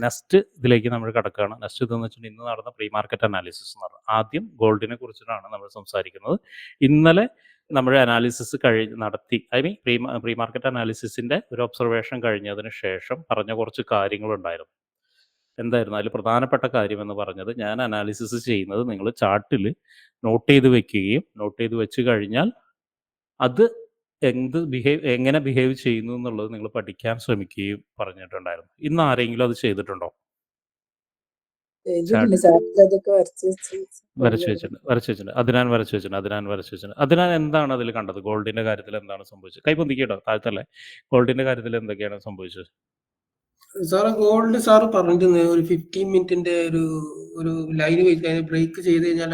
Next ഇതിലേക്ക് നമ്മൾ കടക്കുകയാണ്. നെക്സ്റ്റ് ഇതെന്ന് വെച്ചിട്ടുണ്ടെങ്കിൽ ഇന്ന് നടന്ന പ്രീ മാർക്കറ്റ് അനാലിസിസ് എന്ന് പറഞ്ഞത്. ആദ്യം ഗോൾഡിനെ കുറിച്ചിട്ടാണ് നമ്മൾ സംസാരിക്കുന്നത്. ഇന്നലെ നമ്മൾ അനാലിസിസ് നടത്തി, ഐ മീൻ പ്രീ മാർക്കറ്റ് അനാലിസിസിൻ്റെ ഒരു ഒബ്സർവേഷൻ കഴിഞ്ഞതിന് ശേഷം പറഞ്ഞ കുറച്ച് കാര്യങ്ങളുണ്ടായിരുന്നു. എന്തായിരുന്നു അതിൽ പ്രധാനപ്പെട്ട കാര്യം എന്ന് പറഞ്ഞത്, ഞാൻ അനാലിസിസ് ചെയ്യുന്നത് നിങ്ങൾ ചാർട്ടിൽ നോട്ട് ചെയ്ത് വെക്കുകയും നോട്ട് ചെയ്ത് വെച്ച് കഴിഞ്ഞാൽ അത് എങ്ങനെ ബിഹേവ് ചെയ്യുന്നു എന്നുള്ളത് നിങ്ങൾ പഠിക്കാൻ ശ്രമിക്കുകയും പറഞ്ഞിട്ടുണ്ടായിരുന്നു. ഇന്ന് ആരെങ്കിലും അത് ചെയ്തിട്ടുണ്ടോ? വരച്ചു വെച്ചിട്ടുണ്ട്. അതിനാൻ വരച്ചു വെച്ചിട്ടുണ്ട്. അതിനാൻ എന്താണ് അതിൽ കണ്ടത്? ഗോൾഡിന്റെ കാര്യത്തിൽ എന്താണ് സംഭവിച്ചത്? കൈപ്പൊന്തിക്കട്ടോ, താഴ്ത്തല്ലേ. ഗോൾഡിന്റെ കാര്യത്തിൽ എന്തൊക്കെയാണ് സംഭവിച്ചത്? സാറ് ഗോൾഡ് സാറ് പറഞ്ഞിരുന്നു ഒരു 15 മിനിറ്റിന്റെ ഒരു ലൈൻ ബ്രേക്ക് ചെയ്ത് കഴിഞ്ഞാൽ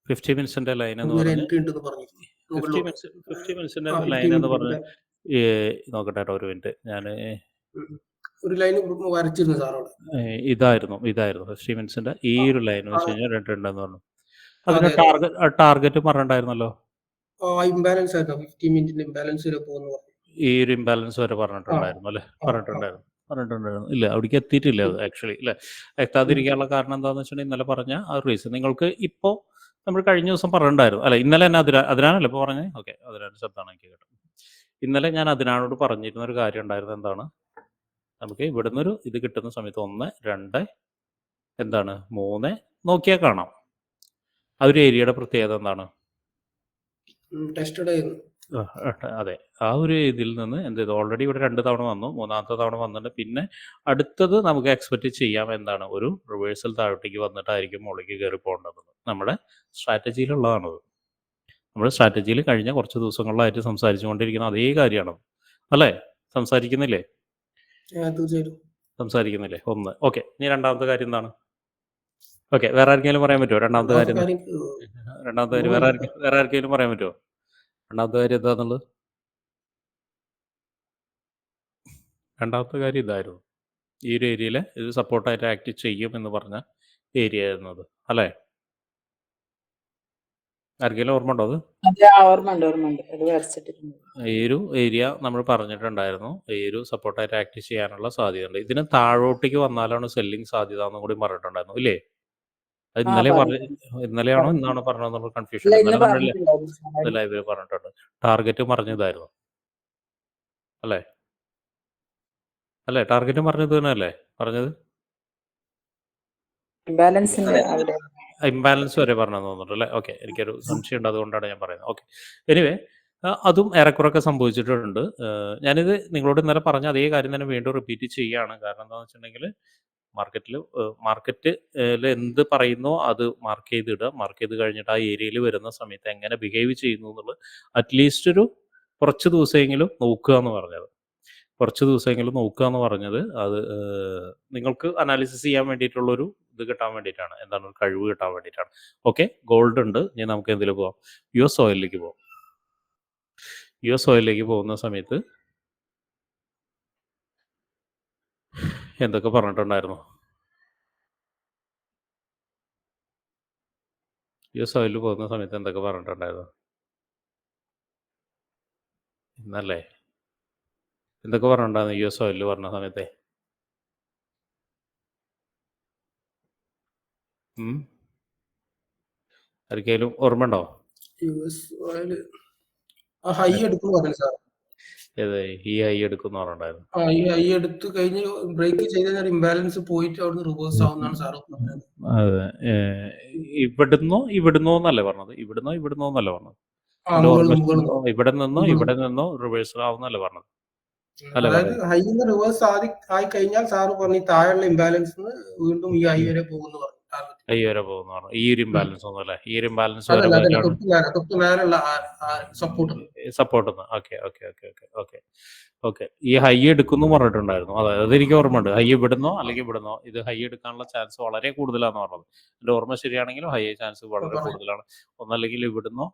50 മിനിറ്റ്സിന്റെ ലൈൻ എന്ന് പറഞ്ഞാൽ 50 മിനിറ്റ്സിന്റെ ലൈൻ എന്ന് പറഞ്ഞാൽ നോക്കട്ടെ കേട്ടോ, ഒരു മിനിറ്റ്. ഞാൻ ഒരു ലൈൻ വരച്ചിരുന്നു സാറോട്. ഇതായിരുന്നു 50 മിനിറ്റ്സിന്റെ ഈ ഒരു ലൈൻ വെച്ച് കഴിഞ്ഞാൽ 2 ഉണ്ടെന്ന് പറഞ്ഞു. അതിന് ടാർഗറ്റ് പറഞ്ഞിട്ടുണ്ടായിരുന്നല്ലോ. ഇംബാലൻസ് ആയിരുന്നു, 15 മിനിറ്റിന്റെ ഇംബാലൻസ് വരെ പോകുന്നു. ഈ ഒരു ഇംബാലൻസ് വരെ പറഞ്ഞിട്ടുണ്ടായിരുന്നു അല്ലേ? പറഞ്ഞിട്ടുണ്ടായിരുന്നു. ഇല്ല, അവിടേക്ക് എത്തിയിട്ടില്ല അത് ആക്ച്വലി. ഇല്ല, എത്താതിരിക്കാനുള്ള കാരണം എന്താണെന്ന് വെച്ചിട്ടുണ്ടെങ്കിൽ ഇന്നലെ പറഞ്ഞ ആ ഒരു റീസൺ നിങ്ങൾക്ക് ഇപ്പോൾ നമ്മൾ കഴിഞ്ഞ ദിവസം പറഞ്ഞിട്ടുണ്ടായിരുന്നു. അല്ല, ഇന്നലെ തന്നെ അതിനാണല്ലോ ഇപ്പോൾ പറഞ്ഞത്. ഓക്കെ, അതിനാണ് ശബ്ദമാണ് എനിക്ക് കേട്ടോ. ഇന്നലെ ഞാൻ അതിനാണോട് പറഞ്ഞിരുന്ന ഒരു കാര്യം ഉണ്ടായിരുന്നു. എന്താണ്, നമുക്ക് ഇവിടുന്ന് ഒരു ഇത് കിട്ടുന്ന സമയത്ത് 1, 2 എന്താണ് 3 നോക്കിയാൽ കാണാം. ആ ഒരു ഏരിയയുടെ പ്രത്യേകത എന്താണ്? അതെ, ആ ഒരു ഇതിൽ നിന്ന് എന്ത് ചെയ്തു, ഓൾറെഡി ഇവിടെ 2 തവണ വന്നു, 3ാമത്തെ തവണ വന്നിട്ട് പിന്നെ അടുത്തത് നമുക്ക് എക്സ്പെക്റ്റ് ചെയ്യാം എന്താണ്, ഒരു റിവേഴ്സൽ താഴോട്ടേക്ക് വന്നിട്ടായിരിക്കും മുകളിലേക്ക് കയറി പോകേണ്ടത്. നമ്മുടെ സ്ട്രാറ്റജിയിലുള്ളതാണത്. നമ്മുടെ സ്ട്രാറ്റജിയിൽ കഴിഞ്ഞ കുറച്ച് ദിവസങ്ങളിലായിട്ട് സംസാരിച്ചുകൊണ്ടിരിക്കുന്ന അതേ കാര്യമാണ് അല്ലേ? സംസാരിക്കുന്നില്ലേ? 1. ഓക്കെ, ഇനി രണ്ടാമത്തെ കാര്യം എന്താണ്? ഓക്കെ, വേറെ ആർക്കെങ്കിലും പറയാൻ പറ്റുമോ രണ്ടാമത്തെ കാര്യം? വേറെ ആർക്കെങ്കിലും പറയാൻ പറ്റുമോ രണ്ടാമത്തെ കാര്യം എന്താന്നുള്ളത്? രണ്ടാമത്തെ കാര്യം ഇതായിരുന്നു, ഈ ഒരു ഏരിയയിൽ ഇത് സപ്പോർട്ടായിട്ട് ആക്ട് ചെയ്യും എന്ന് പറഞ്ഞ ഏരിയ ആയിരുന്നത് അല്ലേ? ആർക്കെങ്കിലും ഓർമ്മ ഉണ്ടോ അത്? ഈ ഒരു ഏരിയ നമ്മൾ പറഞ്ഞിട്ടുണ്ടായിരുന്നു, ഈ ഒരു സപ്പോർട്ടായിട്ട് ആക്ട് ചെയ്യാനുള്ള സാധ്യതയുണ്ട്. ഇതിന് താഴോട്ടേക്ക് വന്നാലാണ് സെല്ലിംഗ് സാധ്യത എന്നും കൂടി പറഞ്ഞിട്ടുണ്ടായിരുന്നു ഇല്ലേ? അത് ഇന്നലെയാണോ ഇന്നാണോ പറഞ്ഞതെന്നുള്ള കൺഫ്യൂഷൻ. ഇന്നലെ ലൈവിൽ പറഞ്ഞിട്ടുണ്ട്. ടാർഗറ്റ് പറഞ്ഞതായിരുന്നു അല്ലേ? ടാർഗറ്റ് പറഞ്ഞത് തന്നെ അല്ലേ പറഞ്ഞത്? ഇംബാലൻസ് വരെ പറഞ്ഞു തോന്നുന്നുണ്ട് അല്ലേ? ഓക്കെ, എനിക്കൊരു സംശയം ഉണ്ട്, അതുകൊണ്ടാണ് ഞാൻ പറയുന്നത്. ഓക്കെ, എനിവേ അതും ഏറെക്കുറൊക്കെ സംഭവിച്ചിട്ടുണ്ട്. ഞാനിത് നിങ്ങളോട് ഇന്നലെ പറഞ്ഞ അതേ കാര്യം തന്നെ വീണ്ടും റിപ്പീറ്റ് ചെയ്യുകയാണ്. കാരണം എന്താണെന്ന് വെച്ചിട്ടുണ്ടെങ്കിൽ മാർക്കറ്റിൽ എന്ത് പറയുന്നോ അത് മാർക്ക് ചെയ്തിടുക. മാർക്ക് ചെയ്ത് കഴിഞ്ഞിട്ട് ആ ഏരിയയിൽ വരുന്ന സമയത്ത് എങ്ങനെ ബിഹേവ് ചെയ്യുന്നു എന്നുള്ളത് അറ്റ്ലീസ്റ്റ് ഒരു കുറച്ച് ദിവസമെങ്കിലും നോക്കുക എന്ന് പറഞ്ഞത്. അത് നിങ്ങൾക്ക് അനാലിസിസ് ചെയ്യാൻ വേണ്ടിയിട്ടുള്ളൊരു ഇത് കിട്ടാൻ വേണ്ടിയിട്ടാണ്. എന്താണ്, ഒരു കഴിവ് കിട്ടാൻ വേണ്ടിയിട്ടാണ്. ഓക്കെ, ഗോൾഡ് ഉണ്ട്. ഇനി നമുക്ക് എന്തിൽ പോവാം? US ഓയിലിലേക്ക് പോവാം. US ഓയിലിലേക്ക് പോകുന്ന സമയത്ത് എന്തൊക്കെ പറഞ്ഞിട്ടുണ്ടായിരുന്നു? US ഓയിലിൽ പോകുന്ന സമയത്ത് എന്തൊക്കെ പറഞ്ഞിട്ടുണ്ടായിരുന്നു ഇന്നല്ലേ? എന്തൊക്കെ പറഞ്ഞിട്ടുണ്ടായിരുന്നു US ഓയിലിൽ പറഞ്ഞ സമയത്തെ? ആർക്കെങ്കിലും ഓർമ്മ ഉണ്ടോ? ഹൈ എടുക്കുന്നു പറഞ്ഞു സാർ. ഈ ഹൈ എടുക്കുന്ന പറഞ്ഞിട്ടുണ്ടായിരുന്നു. ഈ ഹൈ എടുത്ത് കഴിഞ്ഞ് ബ്രേക്ക് ചെയ്ത ഇംബാലൻസ് പോയിട്ട് അവിടുന്ന് റിവേഴ്സ് ആവുന്നതാണ് സാർ പറഞ്ഞത്. അതെ, ഇവിടുന്നോ എന്നല്ലേ പറഞ്ഞത്? ഇവിടുന്നോ എന്നല്ലേ പറഞ്ഞത്? ഇവിടെ നിന്നോ റിവേഴ്സൽ ആവുന്നല്ലേ പറഞ്ഞത്? അതായത് ഹൈന്ന് റിവേഴ്സ് ആയി കഴിഞ്ഞാൽ സാറ് പറഞ്ഞു താഴെയുള്ള ഇംബാലൻസ് വീണ്ടും ഈ ഹൈ വരെ പോകുന്നു പറഞ്ഞു. ഈ ഒരു ഇംബാലൻസ് ഒന്നും അല്ലേ? ഈ ഒരു ഇംബാലൻസ് സപ്പോർട്ട്. ഓക്കെ, ഈ ഹൈ എടുക്കുന്നു പറഞ്ഞിട്ടുണ്ടായിരുന്നു. അതായത് എനിക്ക് ഓർമ്മയുണ്ട്, ഹൈ ഇവിടുന്നോ അല്ലെങ്കിൽ ഇവിടുന്നോ, ഇത് ഹൈ എടുക്കാനുള്ള ചാൻസ് വളരെ കൂടുതലാണെന്ന് പറഞ്ഞത്. എൻ്റെ ഓർമ്മ ശരിയാണെങ്കിലും ഹൈ ചാൻസ് വളരെ കൂടുതലാണ്. ഒന്നല്ലെങ്കിൽ ഇവിടുന്നോ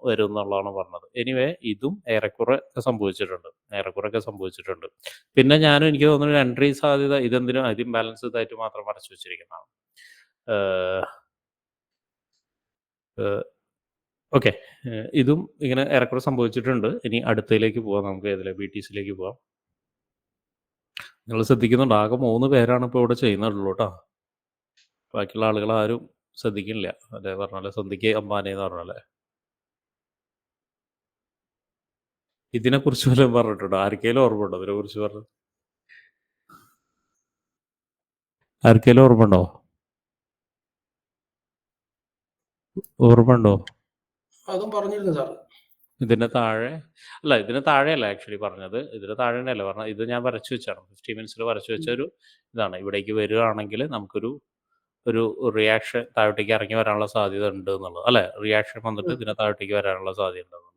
വരും എന്നുള്ളതാണ് പറഞ്ഞത്. എനിവേ ഇതും ഏറെക്കുറെ സംഭവിച്ചിട്ടുണ്ട്. പിന്നെ എനിക്ക് തോന്നുന്നു എൻട്രി സാധ്യത ഇതെന്തിനും ഇത് ഇംബാലൻസ് ഇതായിട്ട് മാത്രം വരച്ചു വെച്ചിരിക്കുന്നതാണ്. ഓക്കെ, ഇതും ഇങ്ങനെ ഏറെക്കുറെ സംഭവിച്ചിട്ടുണ്ട്. ഇനി അടുത്തതിലേക്ക് പോവാം. നമുക്ക് ഏതിലെ BTCയിലേക്ക് പോവാം. നിങ്ങൾ ശ്രദ്ധിക്കുന്നുണ്ടോ? ആകെ 3 പേരാണ് ഇപ്പോൾ ഇവിടെ ചെയ്യുന്നുള്ളൂ കേട്ടോ. ബാക്കിയുള്ള ആളുകൾ ആരും ശ്രദ്ധിക്കുന്നില്ല. അതെ പറഞ്ഞ പോലെ സന്ധ്യയ്ക്ക് അംബാനി എന്ന് പറഞ്ഞ പോലെ. ഇതിനെക്കുറിച്ച് വല്ലതും പറഞ്ഞിട്ടുണ്ടോ? ആർക്കെങ്കിലും ഓർമ്മയുണ്ടോ ഇതിനെക്കുറിച്ച് പറഞ്ഞത്? ആർക്കെങ്കിലും ഓർമ്മയുണ്ടോ? ഓർമ്മയുണ്ടോ? അതും പറഞ്ഞിരുന്നു സാർ. ഇതിന് താഴെ അല്ല, ഇതിന് താഴെയല്ല ആക്ച്വലി പറഞ്ഞത്. ഇതിന് താഴെ തന്നെയല്ല പറഞ്ഞത്. ഇത് ഞാൻ വരച്ചു വെച്ചാണ്. 15 മിനിറ്റ്സിൽ വരച്ചു വെച്ച ഒരു ഇതാണ്. ഇവിടേക്ക് വരികയാണെങ്കിൽ നമുക്കൊരു ഒരു റിയാക്ഷൻ താഴോട്ടേക്ക് ഇറങ്ങി വരാനുള്ള സാധ്യത ഉണ്ട് എന്നുള്ളത്. അല്ലേ? റിയാക്ഷൻ വന്നിട്ട് ഇതിന് താഴോട്ടേക്ക് വരാനുള്ള സാധ്യത ഉണ്ടെന്നുള്ളത്.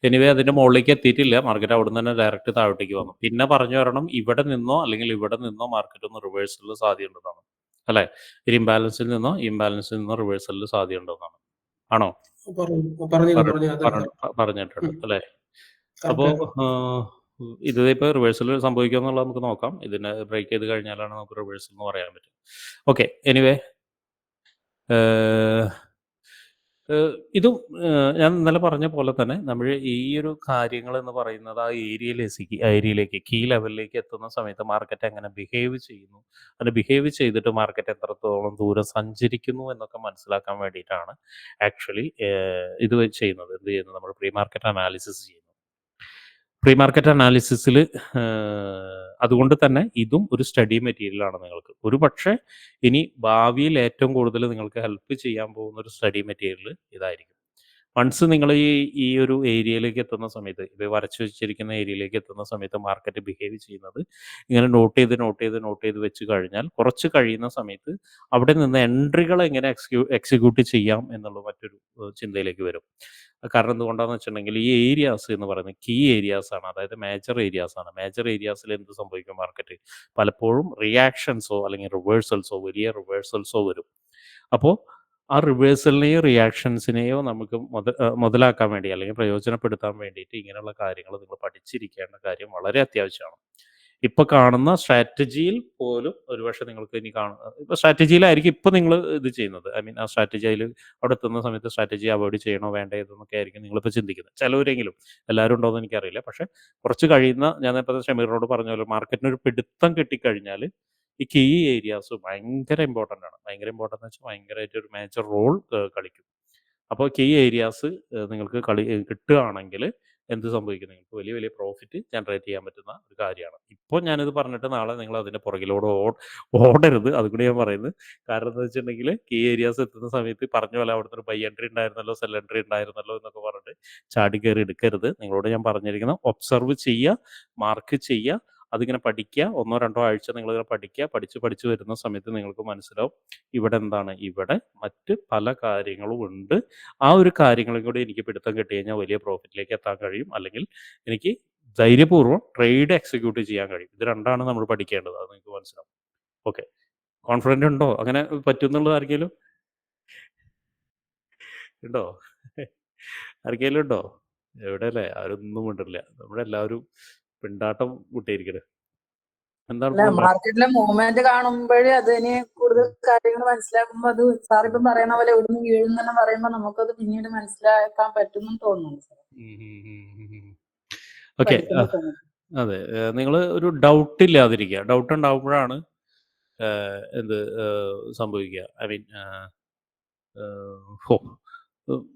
എനിവേ അതിൻ്റെ മുകളിലേക്ക് എത്തിയിട്ടില്ല. മാർക്കറ്റ് അവിടുന്ന് തന്നെ ഡയറക്റ്റ് താഴോട്ടേക്ക് വന്നു. പിന്നെ പറഞ്ഞു വരണം ഇവിടെ നിന്നോ അല്ലെങ്കിൽ ഇവിടെ നിന്നോ മാർക്കറ്റ് ഒന്ന് റിവേഴ്സലിൽ സാധ്യതയുണ്ടെന്നാണ്. അല്ലേ? ഒരു ഇംബാലൻസിൽ നിന്നോ റിവേഴ്സലിൽ സാധ്യതയുണ്ടെന്നാണ്. ആണോ? പറഞ്ഞിട്ടുണ്ട് അല്ലേ? അപ്പോൾ ഇതിപ്പോൾ റിവേഴ്സൽ സംഭവിക്കുമോ എന്നുള്ളത് നമുക്ക് നോക്കാം. ഇതിനെ ബ്രേക്ക് ചെയ്ത് കഴിഞ്ഞാലാണ് നമുക്ക് റിവേഴ്സൽ എന്ന് പറയാൻ പറ്റും. ഓക്കെ, എനിവേ ഇതും ഞാൻ ഇന്നലെ പറഞ്ഞ പോലെ തന്നെ നമ്മൾ ഈ ഒരു കാര്യങ്ങൾ എന്ന് പറയുന്നത് ആ ഏരിയയിലേക്ക് കീ ലെവലിലേക്ക് എത്തുന്ന സമയത്ത് മാർക്കറ്റ് എങ്ങനെ ബിഹേവ് ചെയ്യുന്നു, അത് ബിഹേവ് ചെയ്തിട്ട് മാർക്കറ്റ് എത്രത്തോളം ദൂരം സഞ്ചരിക്കുന്നു എന്നൊക്കെ മനസ്സിലാക്കാൻ വേണ്ടിയിട്ടാണ് ആക്ച്വലി ഇത് ചെയ്യുന്നത്. എന്ത് ചെയ്യുന്നത്? നമ്മൾ പ്രീ മാർക്കറ്റ് അനാലിസിസ് ചെയ്യുന്നു. പ്രീ മാർക്കറ്റ് അനാലിസിസിൽ അതുകൊണ്ട് തന്നെ ഇതും ഒരു സ്റ്റഡി മെറ്റീരിയലാണ് നിങ്ങൾക്ക്. ഒരു പക്ഷേ ഇനി ഭാവിയിൽ ഏറ്റവും കൂടുതൽ നിങ്ങൾക്ക് ഹെൽപ്പ് ചെയ്യാൻ പോകുന്ന ഒരു സ്റ്റഡി മെറ്റീരിയൽ ഇതായിരിക്കും. വൺസ് നിങ്ങൾ ഈ ഒരു ഏരിയയിലേക്ക് എത്തുന്ന സമയത്ത്, ഇത് വരച്ചു വെച്ചിരിക്കുന്ന ഏരിയയിലേക്ക് എത്തുന്ന സമയത്ത് മാർക്കറ്റ് ബിഹേവ് ചെയ്യുന്നത് ഇങ്ങനെ നോട്ട് ചെയ്ത് വെച്ച് കഴിഞ്ഞാൽ കുറച്ച് കഴിയുന്ന സമയത്ത് അവിടെ നിന്ന് എൻട്രികൾ എങ്ങനെ എക്സിക്യൂട്ട് ചെയ്യാം എന്നുള്ള മറ്റൊരു ചിന്തയിലേക്ക് വരും. കാരണം എന്തുകൊണ്ടാണെന്ന് വെച്ചിട്ടുണ്ടെങ്കിൽ ഈ ഏരിയാസ് എന്ന് പറയുന്നത് കീ ഏരിയാസ് ആണ്. അതായത് മേജർ ഏരിയാസ് ആണ്. മേജർ ഏരിയാസിൽ എന്ത് സംഭവിക്കും? മാർക്കറ്റ് പലപ്പോഴും റിയാക്ഷൻസോ അല്ലെങ്കിൽ റിവേഴ്സൽസോ, വലിയ റിവേഴ്സൽസോ വരും. അപ്പോൾ ആ റിവേഴ്സലിനെയോ റിയാക്ഷൻസിനെയോ നമുക്ക് മുതലാക്കാൻ വേണ്ടി അല്ലെങ്കിൽ പ്രയോജനപ്പെടുത്താൻ വേണ്ടിയിട്ട് ഇങ്ങനെയുള്ള കാര്യങ്ങൾ നിങ്ങൾ പഠിച്ചിരിക്കേണ്ട കാര്യം വളരെ അത്യാവശ്യമാണ്. ഇപ്പോൾ കാണുന്ന സ്ട്രാറ്റജിയിൽ പോലും ഒരുപക്ഷെ നിങ്ങൾക്ക് ഇനി ഇപ്പോൾ സ്ട്രാറ്റജിയിലായിരിക്കും ഇപ്പോൾ നിങ്ങൾ ഇത് ചെയ്യുന്നത്. ഐ മീൻ ആ സ്ട്രാറ്റജിയിൽ അവിടെ എത്തുന്ന സമയത്ത് സ്ട്രാറ്റജി അവോയ്ഡ് ചെയ്യണോ വേണ്ടേ എന്നൊക്കെ ആയിരിക്കും നിങ്ങളിപ്പോൾ ചിന്തിക്കുന്നത്. ചിലവരെങ്കിലും, എല്ലാവരും ഉണ്ടോ എന്ന് എനിക്കറിയില്ല. പക്ഷേ കുറച്ച് കഴിയുന്ന, ഞാൻ ഇപ്പോൾ ഷമീറിനോട് പറഞ്ഞ പോലെ മാർക്കറ്റിനൊരു പിടുത്തം കിട്ടിക്കഴിഞ്ഞാൽ ഈ കീ ഏരിയാസ് ഭയങ്കര ഇമ്പോർട്ടൻ്റ് ആണ്. ഭയങ്കര ഇമ്പോർട്ടൻ്റ് എന്ന് വെച്ചാൽ ഭയങ്കരമായിട്ട് ഒരു മേജർ റോൾ കളിക്കും. അപ്പോൾ കീ ഏരിയാസ് നിങ്ങൾക്ക് കിട്ടുകയാണെങ്കിൽ എന്ത് സംഭവിക്കും? നിങ്ങൾക്ക് വലിയ വലിയ പ്രോഫിറ്റ് ജനറേറ്റ് ചെയ്യാൻ പറ്റുന്ന ഒരു കാര്യമാണ്. ഇപ്പോൾ ഞാനിത് പറഞ്ഞിട്ട് നാളെ നിങ്ങൾ അതിൻ്റെ പുറകിലൂടെ ഓടരുത്. അതുകൂടി ഞാൻ പറയുന്നത്. കാരണം എന്താ വെച്ചിട്ടുണ്ടെങ്കിൽ കീ ഏരിയാസ് എത്തുന്ന സമയത്ത് പറഞ്ഞ പോലെ അവിടുത്തെ ഒരു ബൈ എൻട്രി ഉണ്ടായിരുന്നല്ലോ, സെൽ എൻട്രി ഉണ്ടായിരുന്നല്ലോ എന്നൊക്കെ പറഞ്ഞിട്ട് ചാടി കയറി എടുക്കരുത്. നിങ്ങളോട് ഞാൻ പറഞ്ഞിരിക്കുന്നത് ഒബ്സർവ് ചെയ്യുക, മാർക്ക് ചെയ്യുക, അതിങ്ങനെ പഠിക്കുക. 1-2 ആഴ്ച നിങ്ങളിങ്ങനെ പഠിച്ച് വരുന്ന സമയത്ത് നിങ്ങൾക്ക് മനസ്സിലാവും ഇവിടെ എന്താണ്, ഇവിടെ മറ്റ് പല കാര്യങ്ങളും ഉണ്ട്. ആ ഒരു കാര്യങ്ങളും കൂടി എനിക്ക് പിടുത്തം കിട്ടി കഴിഞ്ഞാൽ വലിയ പ്രോഫിറ്റിലേക്ക് എത്താൻ കഴിയും. അല്ലെങ്കിൽ എനിക്ക് ധൈര്യപൂർവ്വം ട്രേഡ് എക്സിക്യൂട്ട് ചെയ്യാൻ കഴിയും. ഇത് രണ്ടാണ് നമ്മൾ പഠിക്കേണ്ടത്. അത് നിങ്ങൾക്ക് മനസ്സിലാവും. ഓക്കെ, കോൺഫിഡൻ്റ് ഉണ്ടോ? അങ്ങനെ പറ്റുമെന്നുള്ളത് ആർക്കെങ്കിലും ഉണ്ടോ? ആർക്കെങ്കിലും ഉണ്ടോ? എവിടെ അല്ലേ? ആരൊന്നും മിണ്ടില്ല. നമ്മളെല്ലാവരും പിണ്ടാട്ടം കൂട്ടിയിരിക്കണേ. എന്താണ് അല്ല, പ്രോബ്ലം? മാർക്കറ്റിലെ മൂവ്മെന്റ് കാണുമ്പോഴേ അതിന് കൂടുതൽ കാര്യങ്ങൾ മനസ്സിലാക്കുമ്പോൾ അത് സാർ ഇപ്പം പറയുന്ന പോലെ ഇവിടുന്ന് വീഴുന്നെന്ന് പറയുമ്പോൾ നമുക്കത് പിന്നീട് മനസ്സിലാക്കാൻ പറ്റുമെന്ന് തോന്നുന്നു സാർ. ഓക്കെ, പഠിക്കുന്ന സമയത്ത്. അതെ. നിങ്ങൾ ഒരു ഡൗട്ട് ഇല്ലാതിരിക്കുക. ഡൗട്ട് ഉണ്ടാകുമ്പോഴാണ് എന്ത് സംഭവിക്കുക. ഐ മീൻ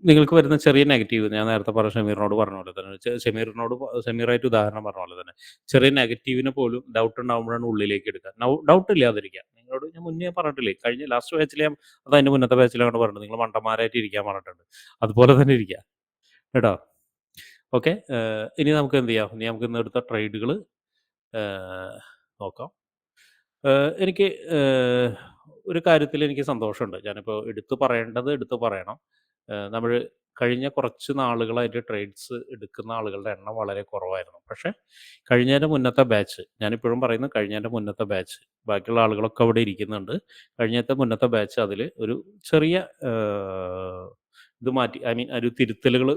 നിങ്ങൾക്ക് വരുന്ന ചെറിയ നെഗറ്റീവ്, ഞാൻ നേരത്തെ പറഞ്ഞ ഷമീറിനോട് പറഞ്ഞ പോലെ തന്നെ, ഷമീറായിട്ട് ഉദാഹരണം പറഞ്ഞ പോലെ തന്നെ, ചെറിയ നെഗറ്റീവിനെ പോലും ഡൗട്ട് ഉണ്ടാകുമ്പോഴാണ് ഉള്ളിലേക്ക് എടുക്കുക. ഡൗട്ട് ഇല്ലാതിരിക്കുക. നിങ്ങളോട് ഞാൻ മുന്നേ പറഞ്ഞിട്ടില്ലേ, കഴിഞ്ഞ ലാസ്റ്റ് ബാച്ചിൽ ഞാൻ അതിൻ്റെ മുന്നത്തെ ബാച്ചിലാണ് പറഞ്ഞത്, നിങ്ങൾ മണ്ടന്മാരായിട്ട് ഇരിക്കാൻ പറഞ്ഞിട്ടുണ്ട്. അതുപോലെ തന്നെ ഇരിക്കുക കേട്ടോ. ഓക്കെ, ഇനി നമുക്ക് എന്ത് ചെയ്യാം? ഇനി നമുക്ക് ഇന്ന് എടുത്ത ട്രേഡുകൾ നോക്കാം. എനിക്ക് ഒരു കാര്യത്തിൽ എനിക്ക് സന്തോഷമുണ്ട്. ഞാനിപ്പോൾ എടുത്തു പറയണം. നമ്മൾ കഴിഞ്ഞ കുറച്ച് നാളുകളായിട്ട് ട്രേഡ്സ് എടുക്കുന്ന ആളുകളുടെ എണ്ണം വളരെ കുറവായിരുന്നു. പക്ഷേ കഴിഞ്ഞതിൻ്റെ മുന്നത്തെ ബാച്ച്, ഞാനിപ്പോഴും പറയുന്നു കഴിഞ്ഞതിൻ്റെ മുന്നത്തെ ബാച്ച്, ബാക്കിയുള്ള ആളുകളൊക്കെ അവിടെ ഇരിക്കുന്നുണ്ട്. കഴിഞ്ഞത്തെ മുന്നത്തെ ബാച്ച് അതിൽ ഒരു ചെറിയ ഇത് മാറ്റി, ഐ മീൻ ഒരു തിരുത്തലുകൾ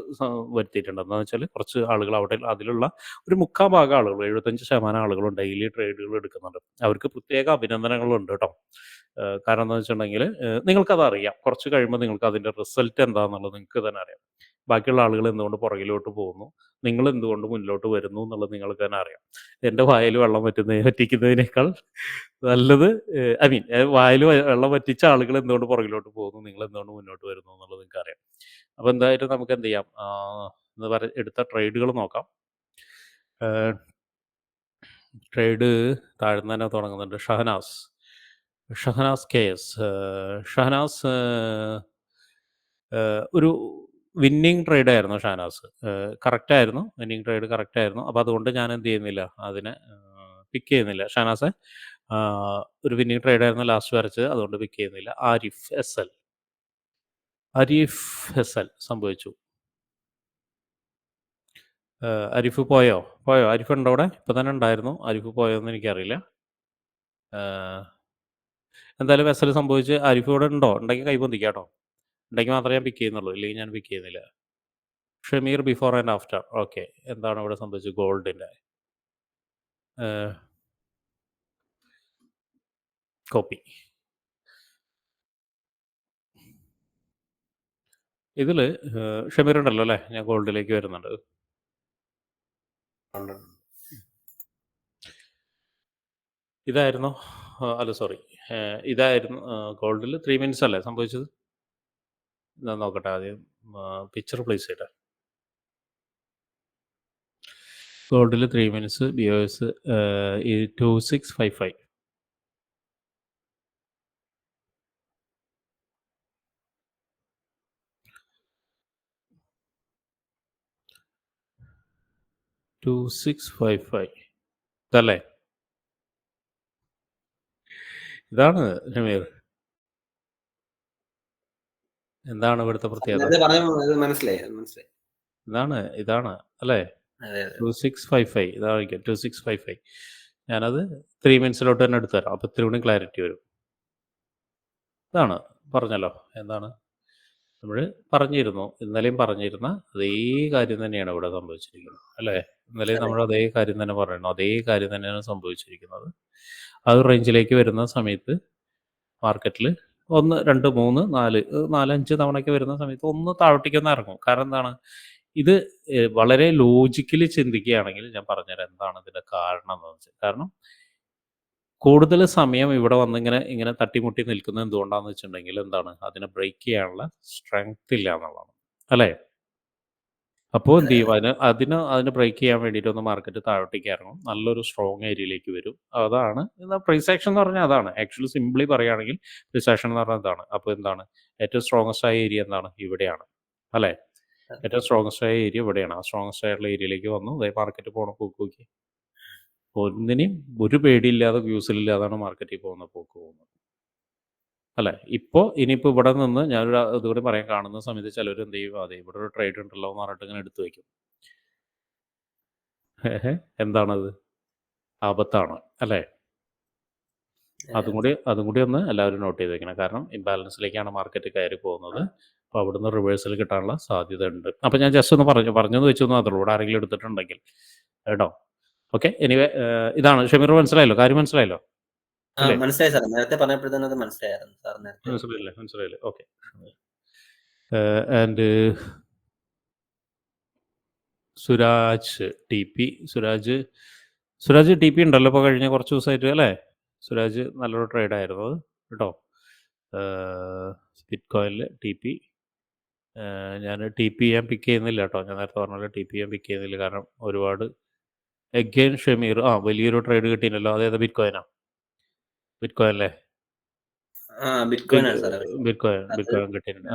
വരുത്തിയിട്ടുണ്ട്. എന്താണെന്ന് വെച്ചാൽ കുറച്ച് ആളുകൾ അവിടെ അതിലുള്ള ഒരു 3/4 ആളുകൾ, 75% ആളുകളും ഡെയിലി ട്രേഡുകൾ എടുക്കുന്നുണ്ട്. അവർക്ക് പ്രത്യേക അഭിനന്ദനങ്ങളുണ്ട് കേട്ടോ. കാരണം എന്താണെന്ന് വെച്ചിട്ടുണ്ടെങ്കിൽ നിങ്ങൾക്കത് അറിയാം. കുറച്ച് കഴിയുമ്പോൾ നിങ്ങൾക്ക് അതിൻ്റെ റിസൾട്ട് എന്താണെന്നുള്ളത് നിങ്ങൾക്ക് തന്നെ അറിയാം. ബാക്കിയുള്ള ആളുകൾ എന്തുകൊണ്ട് പുറകിലോട്ട് പോകുന്നു, നിങ്ങൾ എന്തുകൊണ്ട് മുന്നിലോട്ട് വരുന്നു എന്നുള്ളത് നിങ്ങൾക്ക് തന്നെ അറിയാം. എൻ്റെ വായിൽ വെള്ളം വറ്റിക്കുന്നതിനേക്കാൾ നല്ലത് ഐ മീൻ വായിൽ വെള്ളം വറ്റിച്ച ആളുകൾ എന്തുകൊണ്ട് പുറകിലോട്ട് പോകുന്നു, നിങ്ങൾ എന്തുകൊണ്ട് മുന്നോട്ട് വരുന്നു എന്നുള്ളത് നിങ്ങൾക്ക് അറിയാം. അപ്പോൾ എന്തായാലും നമുക്ക് എന്ത് ചെയ്യാം, എന്ന് എടുത്ത ട്രേഡുകൾ നോക്കാം. ട്രേഡ് താഴ്ന്ന് തന്നെ തുടങ്ങുന്നുണ്ട്. ഷഹനാസ് KS. ഷഹനാസ് ഒരു വിന്നിങ് ട്രേഡായിരുന്നു ഷഹനാസ്. കറക്റ്റായിരുന്നു, വിന്നിങ് ട്രേഡ് കറക്റ്റായിരുന്നു. അപ്പോൾ അതുകൊണ്ട് ഞാൻ എന്ത് ചെയ്യുന്നില്ല, അതിനെ പിക്ക് ചെയ്യുന്നില്ല. ഷഹനാസ് ഒരു വിന്നിങ് ട്രേഡായിരുന്നു ലാസ്റ്റ് വരച്ചത്, അതുകൊണ്ട് പിക്ക് ചെയ്യുന്നില്ല. ആരിഫ് SL സംഭവിച്ചു. ആരിഫ് പോയോ? ആരിഫ് ഉണ്ടോ അവിടെ? ഇപ്പം തന്നെ ഉണ്ടായിരുന്നു. ആരിഫ് പോയോ എന്ന് എനിക്കറിയില്ല. എന്തായാലും SL സംഭവിച്ച്. ആരിഫ് ഇവിടെ ഉണ്ടോ? ഉണ്ടെങ്കിൽ കൈപ്പൊന്തിക്കാം കേട്ടോ. ഉണ്ടെങ്കിൽ മാത്രമേ ഞാൻ പിക്ക് ചെയ്യുന്നുള്ളൂ, ഇല്ലെങ്കിൽ ഞാൻ പിക്ക് ചെയ്യുന്നില്ല. Shameer before and after. Okay, എന്താണ് ഇവിടെ സംഭവിച്ചത്? ഗോൾഡിൻ്റെ കോപ്പി. ഇതിൽ ഷമീർ ഉണ്ടല്ലോ അല്ലേ? ഞാൻ ഗോൾഡിലേക്ക് വരുന്നുണ്ട്. ഇതായിരുന്നു അല്ല സോറി, ഇതായിരുന്നു ഗോൾഡിൽ 3 മിനിറ്റ്സ് അല്ലേ സംഭവിച്ചത്? ഞാൻ നോക്കട്ടെ ആദ്യം, പിക്ചർ പ്ലേസ് ചെയ്യട്ടെ. ഗോൾഡിൽ 3 മിനിറ്റ്സ് BOS 2655. ഇതല്ലേ? ഇതാണ് ഷമീർ. എന്താണ് ഇവിടുത്തെ പ്രത്യേകത? ഇതാണ് അല്ലേ? 2655. ഇതായിരിക്കും 2655. ഞാനത് 3 മിനിറ്റ്സിലോട്ട് തന്നെ എടുത്തു തരാം. അപ്പോൾ ഇത്തിരി കൂടി ക്ലാരിറ്റി വരും. ഇതാണ് പറഞ്ഞല്ലോ. എന്താണ് നമ്മൾ പറഞ്ഞിരുന്നു, ഇന്നലെയും പറഞ്ഞിരുന്ന അതേ കാര്യം തന്നെയാണ് ഇവിടെ സംഭവിച്ചിരിക്കുന്നത് അല്ലേ? ഇന്നലെയും നമ്മൾ അതേ കാര്യം തന്നെ പറയുന്നു, അതേ കാര്യം തന്നെയാണ് സംഭവിച്ചിരിക്കുന്നത്. ആ ഒരു റേഞ്ചിലേക്ക് വരുന്ന സമയത്ത് മാർക്കറ്റിൽ 1, 2, 3, 4, 5 തവണയൊക്കെ വരുന്ന സമയത്ത് ഒന്ന് താഴോട്ടേക്കൊന്ന് ഇറങ്ങും. കാരണം എന്താണ്, ഇത് വളരെ ലോജിക്കലി ചിന്തിക്കുകയാണെങ്കിൽ ഞാൻ പറഞ്ഞുതരാം എന്താണ് ഇതിൻ്റെ കാരണം എന്ന് വെച്ചാൽ. കാരണം കൂടുതൽ സമയം ഇവിടെ ഇങ്ങനെ തട്ടിമുട്ടി നിൽക്കുന്നത് എന്തുകൊണ്ടാണെന്ന് വെച്ചിട്ടുണ്ടെങ്കിൽ എന്താണ്, അതിനെ ബ്രേക്ക് ചെയ്യാനുള്ള സ്ട്രെങ്ത് ഇല്ല എന്നുള്ളതാണ് അല്ലേ? അപ്പോൾ എന്ത് ചെയ്യും, അതിന് ബ്രേക്ക് ചെയ്യാൻ വേണ്ടിയിട്ട് ഒന്ന് മാർക്കറ്റ് താഴോട്ടേക്ക് ഇറങ്ങും, നല്ലൊരു സ്ട്രോങ് ഏരിയയിലേക്ക് വരും. അതാണ് പ്രൈസ് ആക്ഷൻ എന്ന് പറഞ്ഞാൽ. അതാണ് ആക്ച്വലി സിംപ്ലി പറയുകയാണെങ്കിൽ പ്രൈസ് ആക്ഷൻ എന്ന് പറഞ്ഞാൽ അതാണ്. അപ്പോൾ എന്താണ് ഏറ്റവും സ്ട്രോങ്ങസ്റ്റ് ആയ ഏരിയ എന്താണ്? ഇവിടെയാണ് അല്ലേ? ഏറ്റവും സ്ട്രോങ്ങസ്റ്റ് ആയ ഏരിയ ഇവിടെയാണ്. ആ സ്ട്രോങ്ങസ്റ്റ് ആയിട്ടുള്ള ഏരിയയിലേക്ക് വന്നു. അതേ മാർക്കറ്റ് പോകണ പോക്ക് നോക്കി, ഒന്നിനും ഒരു പേടിയില്ലാതെ വ്യൂസിലില്ലാതാണ് മാർക്കറ്റിൽ പോകുന്ന പോക്ക് പോകുന്നത് അല്ലേ? ഇനിയിപ്പോൾ ഇവിടെ നിന്ന് ഞാനൊരു ഇതുകൂടി പറയാൻ, കാണുന്ന സമയത്ത് ചിലർ എന്ത് ചെയ്യും, അതെ ഇവിടെ ഒരു ട്രേഡ് ഉണ്ടല്ലോ എന്ന് പറഞ്ഞിട്ട് ഇങ്ങനെ എടുത്തു വയ്ക്കും. എന്താണത്? ആപത്താണ് അല്ലേ? അതും കൂടി ഒന്ന് എല്ലാവരും നോട്ട് ചെയ്ത് വെക്കണം. കാരണം ഇംബാലൻസിലേക്കാണ് മാർക്കറ്റ് കയറി പോകുന്നത്. അപ്പോൾ അവിടുന്ന് റിവേഴ്സൽ കിട്ടാനുള്ള സാധ്യത ഉണ്ട്. അപ്പോൾ ഞാൻ ജസ്റ്റ് ഒന്ന് പറഞ്ഞെന്ന് വെച്ചൊന്നും അതുള്ളൂ, ഇവിടെ ആരെങ്കിലും എടുത്തിട്ടുണ്ടെങ്കിൽ കേട്ടോ. ഓക്കെ, എനിവേ ഇതാണ് ഷമീർ. മനസ്സിലായല്ലോ? കാര്യം മനസ്സിലായല്ലോ? മനസ്സിലായി സാർ, നേരത്തെ പറഞ്ഞപ്പോഴത്തേനും അത് മനസ്സിലായിരുന്നു സാർ. മനസ്സിലായില്ലേ? ഓക്കെ. ആൻഡ് സുരാജ് TP ഉണ്ടല്ലോ ഇപ്പോൾ കഴിഞ്ഞ കുറച്ച് ദിവസമായിട്ട് അല്ലേ? സുരാജ് നല്ലൊരു ട്രേഡായിരുന്നു അത് കേട്ടോ. ബിറ്റ്കോയിനിൽ TP ഞാൻ പിക്ക് ചെയ്യുന്നില്ല കേട്ടോ. ഞാൻ നേരത്തെ പറഞ്ഞല്ലോ TP ഞാൻ പിക്ക് ചെയ്യുന്നില്ല. കാരണം ഒരുപാട് എഗെയിൻ ഷമീർ വലിയൊരു ട്രേഡ് കിട്ടിയില്ലല്ലോ. അതേതാ? ബിറ്റ്കോയിൻ അല്ലേ? ബിറ്റ്കോയിൻ കിട്ടിയിട്ടുണ്ട്.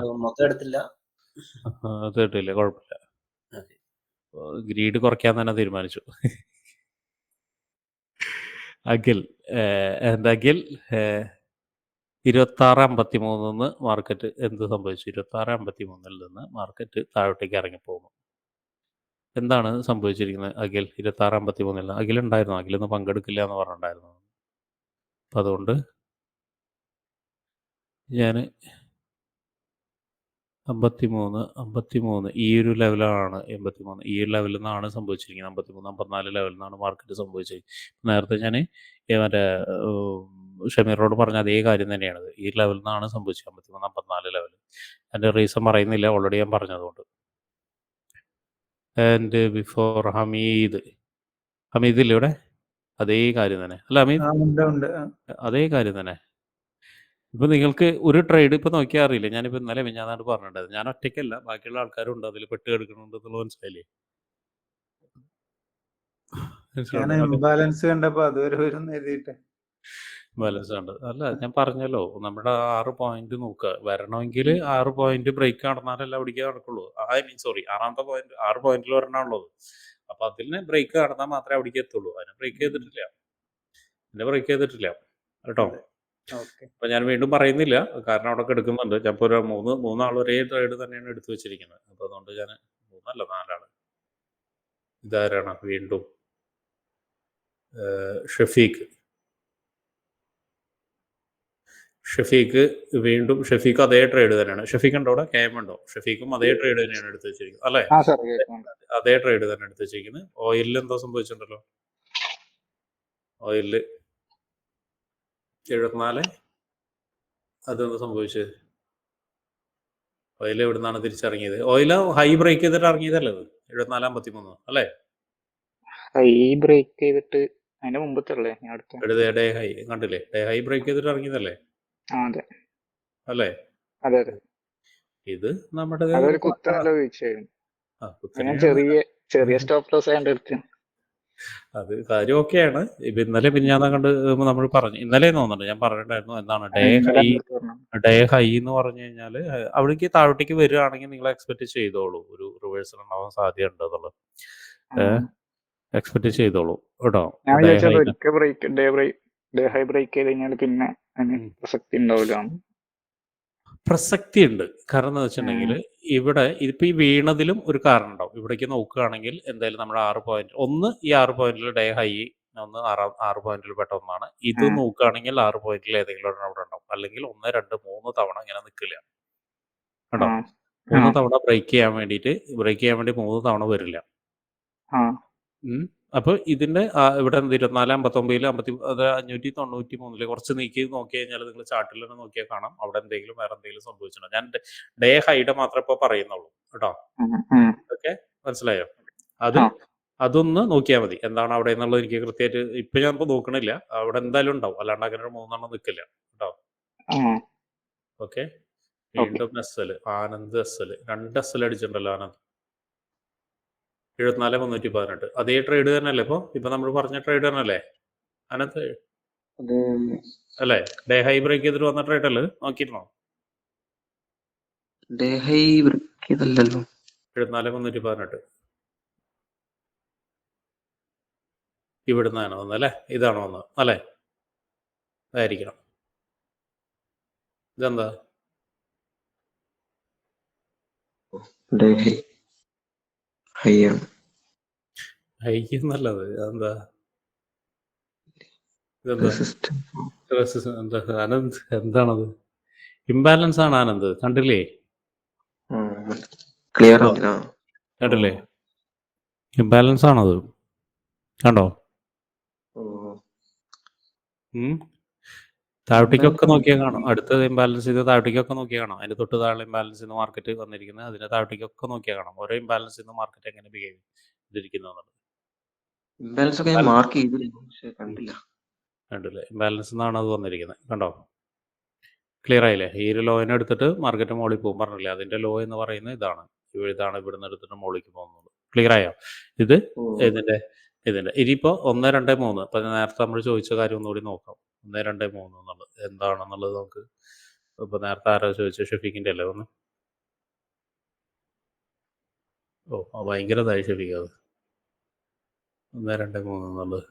അത് കിട്ടിയില്ല, കുഴപ്പമില്ല. ഗ്രീഡ് കുറയ്ക്കാൻ തന്നെ തീരുമാനിച്ചു. അഖിൽ 26.53 മാർക്കറ്റ് എന്ത് സംഭവിച്ചു? 26.53 നിന്ന് മാർക്കറ്റ് താഴോട്ടേക്ക് ഇറങ്ങിപ്പോകുന്നു. എന്താണ് സംഭവിച്ചിരിക്കുന്നത്? അഖിൽ 26.53 അഖിൽ ഉണ്ടായിരുന്നു. അഖിലൊന്നും പങ്കെടുക്കില്ല എന്ന് പറഞ്ഞിട്ടുണ്ടായിരുന്നു. അപ്പം അതുകൊണ്ട് ഞാൻ 53 ഈ ഒരു ലെവലാണ്. 83 ഈ ഒരു ലെവലിൽ നിന്നാണ് സംഭവിച്ചിരിക്കുന്നത്. 53, 54 ലെവലിൽ നിന്നാണ് മാർക്കറ്റ് സംഭവിച്ചിരിക്കുന്നത്. നേരത്തെ ഞാൻ മറ്റേ ഷമീറിനോട് പറഞ്ഞ അതേ കാര്യം തന്നെയാണത്. ഈ ലെവലിൽ നിന്നാണ് സംഭവിച്ചത്. 53, 54 ലെവൽ. എൻ്റെ റീസൺ പറയുന്നില്ല, ഓൾറെഡി ഞാൻ പറഞ്ഞതുകൊണ്ട്. And before Hameed. ഹമീദില്ലേ ഇവിടെ? അതേ കാര്യം തന്നെ. അല്ല ഹമീദ്? ഉണ്ട്. അതേ കാര്യം തന്നെ. ഇപ്പൊ നിങ്ങൾക്ക് ഒരു ട്രേഡ് ഇപ്പൊ നോക്കിയാൽ അറിയില്ല. ഞാനിപ്പോ ഇന്നലെ മിഞ്ഞാന്നാണ്ട് പറഞ്ഞിട്ടുണ്ടായിരുന്നു. ഞാൻ ഒറ്റയ്ക്കല്ല, ബാക്കിയുള്ള ആൾക്കാരും ഉണ്ട് അതിൽ പെട്ട് കിടക്കുന്നുണ്ട് എന്നുള്ളത് മനസ്സിലായില്ലേ? ഞാൻ മനസ്സിലാവുണ്ടോ? ഇംബാലൻസ് കണ്ടപ്പോ അതുവരെ വരും എഴുതിയിട്ട്. ബാലൻസ് ഉണ്ട്. അല്ല ഞാൻ പറഞ്ഞല്ലോ, നമ്മുടെ 6 പോയിന്റ് നോക്കുക. വരണമെങ്കിൽ 6 പോയിന്റ് ബ്രേക്ക് നടന്നാലല്ല അവിടേക്ക് നടക്കുള്ളൂ. ഐ മീൻ സോറി, 6ാമത്തെ പോയിന്റ് 6 പോയിന്റിൽ ഒരെണ്ണമുള്ളത്. അപ്പൊ അതിന് ബ്രേക്ക് നടന്നാൽ മാത്രമേ അവിടേക്ക് എത്തുള്ളൂ. അതിനെ ബ്രേക്ക് ചെയ്തിട്ടില്ല. കേട്ടോ. ഓക്കെ. അപ്പൊ ഞാൻ വീണ്ടും പറയുന്നില്ല, കാരണം അവിടെ എടുക്കുന്നുണ്ട്. ഞാൻ ഇപ്പോൾ ഒരു മൂന്നാൾ ഒരേ ട്രേഡ് തന്നെയാണ് എടുത്തു വെച്ചിരിക്കുന്നത്. അപ്പൊ അതുകൊണ്ട് ഞാൻ 3 അല്ല 4 ഇതാരാണ് വീണ്ടും ഷഫീഖ് വീണ്ടും അതേ ട്രേഡ് തന്നെയാണ്. ഷഫീഖ് ഉണ്ടോ അവിടെ? KM ഉണ്ടോ? ഷഫീഖും അതേ ട്രേഡ് തന്നെയാണ് എടുത്തു വെച്ചിരിക്കുന്നത് അല്ലേ? അതേ ട്രേഡ് തന്നെ എടുത്തു വെച്ചിരിക്കുന്നത്. ഓയിലിൽ എന്തോ സംഭവിച്ചിട്ടുണ്ടല്ലോ. ഓയിലിൽ 74 അതെന്താ സംഭവിച്ചത്? ഓയിൽ എവിടെ നിന്നാണ് തിരിച്ചിറങ്ങിയത്? ഓയിൽ ഹൈ ബ്രേക്ക് ചെയ്തിട്ട് ഇറങ്ങിയതല്ലേ അത്? 74.53 അല്ലേ? ഹൈ ബ്രേക്ക് ചെയ്തിട്ട് അതിന്റെ മുമ്പത്തല്ലേ ഡേ ഹൈ കണ്ടില്ലേ? ഡേ ഹൈ ബ്രേക്ക് ചെയ്തിട്ട് ഇറങ്ങിയതല്ലേ? അല്ലേ? അതെ. ഇത് നമ്മുടെ അതൊരു കുത്തനുള്ള വീഴ്ചയായിരുന്നു. ചെറിയ സ്റ്റോപ്പ് ലോസ് ആയിട്ട് എടുത്തു. അത് കാര്യം ഓക്കെയാണ്. ഇപ്പൊ ഇന്നലെ പിന്നാന്ന് കണ്ട് നമ്മൾ പറഞ്ഞു, ഇന്നലെ തോന്നുന്നുണ്ട് ഞാൻ പറഞ്ഞിട്ടുണ്ടായിരുന്നു എന്താണ് ഡേ ഹൈ എന്ന് പറഞ്ഞു കഴിഞ്ഞാൽ അവിടേക്ക് താഴോട്ടേക്ക് വരികയാണെങ്കിൽ നിങ്ങൾ എക്സ്പെക്ട് ചെയ്തോളൂ, ഒരു റിവേഴ്സൽ ഉണ്ടാവാൻ സാധ്യത ഉണ്ട് എന്നുള്ളത്. എക്സ്പെക്ട് ചെയ്തോളൂ കേട്ടോ. ഞാൻ ഡേ ഹൈ ബ്രേക്ക് ചെയ്ത് കഴിഞ്ഞാൽ പിന്നെ പ്രസക്തി ഉണ്ടാവില്ല. പ്രസക്തി ഉണ്ട്. കാരണം എന്താ വെച്ചിട്ടുണ്ടെങ്കിൽ ഇവിടെ ഇപ്പൊ ഈ വീണതിലും ഒരു കാരണം ഉണ്ടാവും. ഇവിടേക്ക് നോക്കുകയാണെങ്കിൽ എന്തായാലും നമ്മുടെ 6 പോയിന്റ് ഈ 6 പോയിന്റിൽ ഡേ ഹൈ ഒന്ന് 6 പോയിന്റിൽ പെട്ട ഒന്നാണ്. ഇത് നോക്കുകയാണെങ്കിൽ 6 പോയിന്റിൽ ഏതെങ്കിലും ഒരെണ്ണം അവിടെ ഉണ്ടാവും. അല്ലെങ്കിൽ 1, 2, 3 തവണ ഇങ്ങനെ നിൽക്കില്ല കേട്ടോ. 3 തവണ ബ്രേക്ക് ചെയ്യാൻ വേണ്ടി 3 തവണ വരില്ല. അപ്പൊ ഇതിന്റെ ഇവിടെ 24, 59, 593 കുറച്ച് നീക്കി നോക്കി കഴിഞ്ഞാൽ നിങ്ങൾ ചാർട്ടിൽ തന്നെ നോക്കിയാൽ കാണാം അവിടെ വേറെ എന്തെങ്കിലും സംഭവിച്ചിട്ടുണ്ടോ. ഞാൻ ഡേ ഹൈഡ് മാത്രമേ ഇപ്പൊ പറയുന്നുള്ളൂ കേട്ടോ. ഓക്കെ, മനസ്സിലായോ? അതൊന്ന് നോക്കിയാൽ മതി എന്താണ് അവിടെ എന്നുള്ളത്. എനിക്ക് കൃത്യമായിട്ട് ഇപ്പൊ ഞാൻ ഇപ്പൊ നോക്കണില്ല. അവിടെ എന്തായാലും ഉണ്ടാവും, അല്ലാണ്ട് അങ്ങനെ 3 നിൽക്കില്ല കേട്ടോ. ഓക്കെ. വീണ്ടും ആനന്ദ് SL 2 SL അടിച്ചിട്ടുണ്ടല്ലോ ആനന്ദ്. 74,318 അതേ ട്രേഡ് തന്നെയല്ലേ? ഇപ്പൊ നമ്മൾ പറഞ്ഞ ട്രേഡ് തന്നെയല്ലേ അനന്ത്? അല്ലേ? ഡേ ഹൈ ബ്രേക്ക് ചെയ്തിട്ട് വന്ന ട്രേഡ് അല്ലേ? നോക്കിയിരുന്നോ? 74,318 ഇവിടുന്നാണ് വന്നത് അല്ലേ? ഇതാണോ വന്നത് അല്ലേ? ഇതായിരിക്കണം. ഇതെന്താ ഹൈ എന്നല്ലത്? അതെന്താ? ഇതെന്താ ആനന്ദ്? എന്താണത്? ഇംബാലൻസ് ആണ് ആനന്ദ്. കണ്ടില്ലേ? കണ്ടില്ലേ? ഇംബാലൻസ് ആണത്. കണ്ടോ? താഴോട്ടേക്കൊക്കെ നോക്കിയാൽ കാണും. അടുത്തത് ഇംബാലൻസ് ചെയ്ത് താഴോട്ടേക്കൊക്കെ നോക്കിയാൽ കാണാം. അതിന്റെ തൊട്ട് താഴെ ഇംബാലൻസ് ചെയ്യുന്ന മാർക്കറ്റ് വന്നിരിക്കുന്നത്. അതിന്റെ താഴോട്ടേക്കൊക്കെ നോക്കിയാൽ കാണാം ഓരോ ഇംബാലൻസ് ചെയ്യുന്ന മാർക്കറ്റ് എങ്ങനെ ബിഹേവ് ചെയ്തിരിക്കുന്നത്. കണ്ടില്ലേ? ഇംബാലൻസ് എന്നാണ് അത് വന്നിരിക്കുന്നത്. കണ്ടോ? ക്ലിയർ ആയില്ലേ? ഈ ഒരു ലോയിനെ എടുത്തിട്ട് മാർക്കറ്റ് മുകളിൽ പോകും പറഞ്ഞില്ലേ? അതിന്റെ ലോ എന്ന് പറയുന്നത് ഇതാണ്. ഇവിടുന്ന് എടുത്തിട്ട് മുകളിലേക്ക് പോകുന്നത്. ക്ലിയർ ആയോ? ഇതിന്റെ ഇനിയിപ്പോ 1, 2, 3 ഇപ്പൊ നേരത്തെ നമ്മൾ ചോദിച്ച കാര്യം ഒന്നുകൂടി നോക്കാം. 1, 2, 3 എന്നുള്ളത് എന്താണെന്നുള്ളത് നമുക്ക് ഇപ്പൊ നേരത്തെ ആരോ ചോദിച്ച ഷഫീഖിന്റെ അല്ലേ ഒന്ന്? ഭയങ്കരതായി ഷഫീഖ് അത്. 1, 2, 3 എന്നുള്ളത്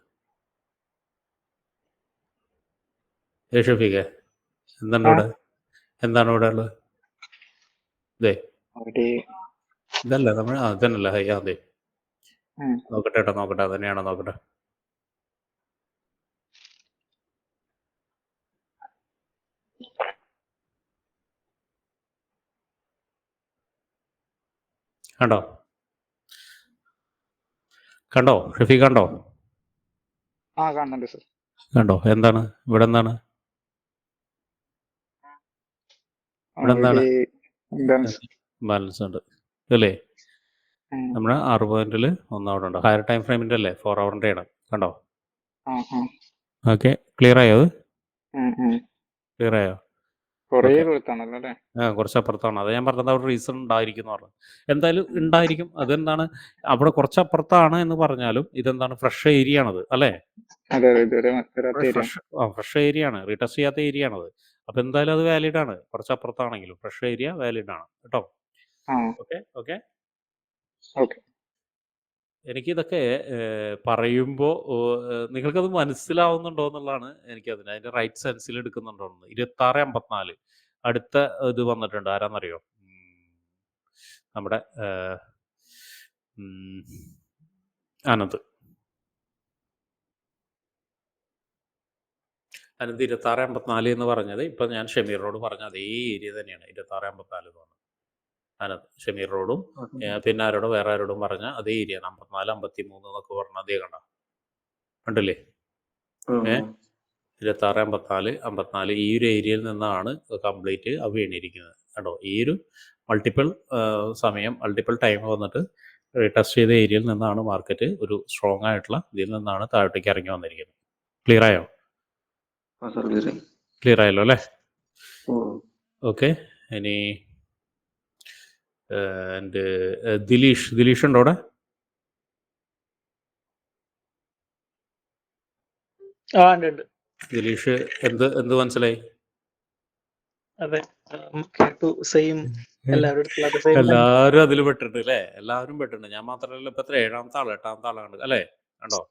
ഷഫീഖെ എന്താണ് ഇവിടെ ഉള്ളത്? ഇതല്ല നമ്മൾ അതന്നല്ല ഹൈ. അതെ, നോക്കട്ടെ അതന്നെയാണോ നോക്കട്ടെ. കണ്ടോ ഷഫീഖ്? കണ്ടോ? കണ്ടോ? എന്താണ് ഇവിടെ? എന്താണ് ഇവിടെ? എന്താണ്? ബാലൻസ് ഉണ്ട് അല്ലേ? നമ്മുടെ 6 പോയിന്റിൽ ഒന്ന് അവിടെ ഉണ്ട്. ഹയർ ടൈം ഫ്രെയിമിന്റെ അല്ലേ, 4 ഹവറിന്റെ ആണ്. കണ്ടോ? ഓക്കെ, ക്ലിയർ ആയോ? അത് ക്ലിയർ ആയോ? കൊറേ ഓക്കെ. കൊടുത്താണല്ലോ അല്ലേ? കുറച്ച് അപ്പുറത്താണ്. അത് ഞാൻ പറഞ്ഞത് അവിടെ റീസൺ ഉണ്ടായിരിക്കും എന്ന് പറഞ്ഞു. എന്തായാലും ഉണ്ടായിരിക്കും. അതെന്താണ്, അവിടെ കുറച്ച് അപ്പുറത്താണ് എന്ന് പറഞ്ഞാലും ഇതെന്താണ്, ഫ്രഷ് ഏരിയ ആണത് അല്ലേ? അതെ അതെ, ഇതുവരെ വരാത്ത ഏരിയ. ഫ്രഷ് ഏരിയ ആണ്, റീടെസ്റ്റ് ചെയ്യാത്ത ഏരിയ ആണത്. അപ്പൊ എന്തായാലും അത് വാലിഡ് ആണ്. കുറച്ച് അപ്പുറത്താണെങ്കിലും ഫ്രഷ് ഏരിയ വാലിഡ് ആണ് കേട്ടോ. Okay okay. ഓക്കെ. എനിക്കിതൊക്കെ പറയുമ്പോൾ നിങ്ങൾക്കത് മനസ്സിലാവുന്നുണ്ടോ എന്നുള്ളതാണ് അതിൻ്റെ റൈറ്റ് സെൻസിൽ എടുക്കുന്നുണ്ടോ എന്ന്. 26:54 അടുത്ത ഇത് വന്നിട്ടുണ്ട്. ആരാന്നറിയോ? നമ്മുടെ അനന്ത് 26:54 എന്ന് പറഞ്ഞത് ഇപ്പം ഞാൻ ഷമീറിനോട് പറഞ്ഞ അതേ ഏരിയ തന്നെയാണ്. 26:54 എന്ന് പറഞ്ഞത് അനന്ത് ഷമീർ റോഡും പിന്നെ ആരോടും വേറെ ആരോടും പറഞ്ഞ അതേ ഏരിയ 54-53 എന്നൊക്കെ പറഞ്ഞ അതേ കണ്ടില്ലേ? 26:54 ഈ ഒരു ഏരിയയിൽ നിന്നാണ് കംപ്ലീറ്റ് വീണിരിക്കുന്നത് കേട്ടോ. ഈ ഒരു മൾട്ടിപ്പിൾ ടൈം വന്നിട്ട് ടെസ്റ്റ് ചെയ്ത ഏരിയയിൽ നിന്നാണ് മാർക്കറ്റ് ഒരു സ്ട്രോങ് ആയിട്ടുള്ള ഇതിൽ നിന്നാണ് താഴോട്ടേക്ക് ഇറങ്ങി വന്നിരിക്കുന്നത്. ക്ലിയർ ആയോ? ക്ലിയർ ആയല്ലോ അല്ലേ? ഓക്കെ. ഇനി ദിലീഷ് ഉണ്ടോ അവിടെ? ദിലീഷ് എന്ത് മനസ്സിലായി? അതെ, കേട്ടു. സെയിം എല്ലാവരും അതിൽ പെട്ടിട്ടുണ്ട് അല്ലേ? എല്ലാവരും പെട്ടിട്ടുണ്ട്. ഞാൻ മാത്രമല്ല. ഇപ്പൊ എത്ര 7ാമത്തെ ആള് 8ാമത്തെ ആളാണ് അല്ലേ? കണ്ടോ?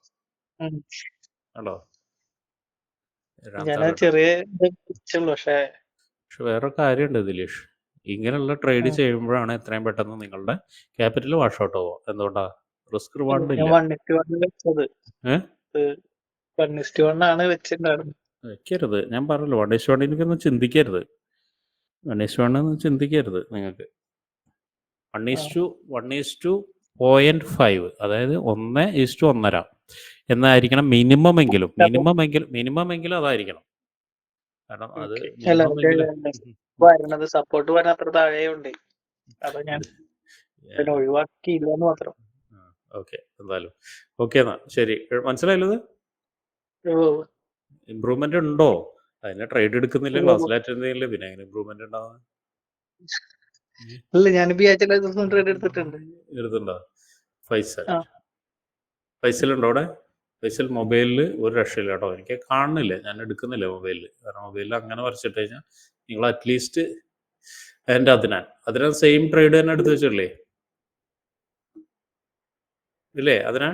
ചെറിയ പക്ഷെ വേറെ കാര്യമുണ്ട് ദിലീഷ്. ഇങ്ങനെയുള്ള ട്രേഡ് ചെയ്യുമ്പോഴാണ് എത്രയും പെട്ടെന്ന് നിങ്ങളുടെ ക്യാപിറ്റൽ വാഷ് ഔട്ട് ആവുക. എന്തുകൊണ്ടാ? റിസ്ക് റിവാർഡ് ഇല്ല. വെക്കരുത്. ഞാൻ പറഞ്ഞല്ലോ 1:1 എനിക്കൊന്നും ചിന്തിക്കരുത്. 1:1 ചിന്തിക്കരുത് നിങ്ങൾക്ക്. 1:1.5 അതായത് 1:1.5 എന്നായിരിക്കണം മിനിമം എങ്കിലും അതായിരിക്കണം. കാരണം അത് വരുന്നത് സപ്പോർട്ട് വരാൻ അത്ര താഴെയുണ്ട്. അതാ ഞാൻ ഒഴിവാക്കിയില്ലെന്ന് മാത്രം. ഓക്കെ, എന്തായാലും ഓക്കെ എന്നാ ശരി. മനസ്സിലായല്ലോ? ഇമ്പ്രൂവ്മെന്റ് ഉണ്ടോ? അതിനെ ട്രേഡ് എടുക്കുന്നില്ല, ക്ലാസ്സിൽ അറ്റൻഡ് ചെയ്യുന്നില്ല, പിന്നെ എങ്ങനെ ഇമ്പ്രൂവ്മെന്റ് ഉണ്ടാവുക? എടുത്തുണ്ടോ? ഫൈസലുണ്ടോ അവിടെ? ഫൈസൽ മൊബൈലിൽ ഒരു രക്ഷയില്ല കേട്ടോ. എനിക്ക് കാണുന്നില്ല, ഞാൻ എടുക്കുന്നില്ല മൊബൈലിൽ. കാരണം മൊബൈലിൽ അങ്ങനെ വരച്ചിട്ട് കഴിഞ്ഞാൽ നിങ്ങൾ അറ്റ്ലീസ്റ്റ് എൻ്റെ അതിനാ സെയിം ട്രേഡ് തന്നെ എടുത്ത് വെച്ചിട്ടില്ലേ? ഇല്ലേ അതിനാ?